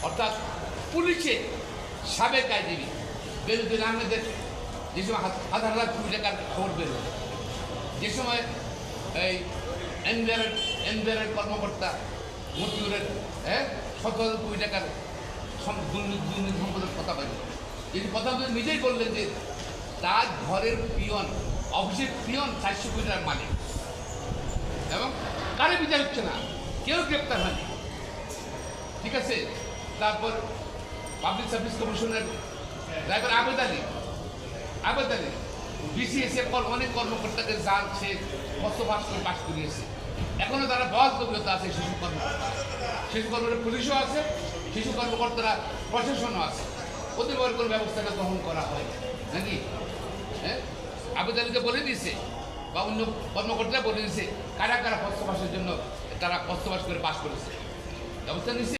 অর্থাৎ পুলিশের সাবেক আইনজীবী বেরুদ্দিন আহমেদের যে সময় হাজার হাজার কোটি টাকার খবর বের হল, যে সময় এই এনবিআরের কর্মকর্তা মতিউরের শত হাজার কোটি টাকার দুর্নীতি সম্পদের কথা বলেন, এই কথা নিজেই বললেন যে তার ঘরের পিয়ন, অফিসের পিয়ন 400 কোটি টাকার মালিক, এবং কারে বিচার হচ্ছে না, কেউ গ্রেপ্তার হয়নি। ঠিক আছে। তারপর পাবলিক সার্ভিস কমিশনের ড্রাইভার আবেদ আলী বিসিএস অনেক কর্মকর্তাকে যার সে কষ্ট পাশ করিয়েছে, এখনো তারা বহাল তবিয়তা আছে। শিশু কর্মকর্তা পুলিশও আছে, শিশু কর্মকর্তারা প্রশাসনও আছে, ওদের কোনো ব্যবস্থাটা গ্রহণ করা হয় নাকি? আবেদ আলীকে বলে দিয়েছে বা অন্য কর্মকর্তারা বলে দিয়েছে কারা কারা কষ্ট পাশের জন্য তারা কষ্ট পাশ করে পাশ করেছে, ব্যবস্থা নিচ্ছে।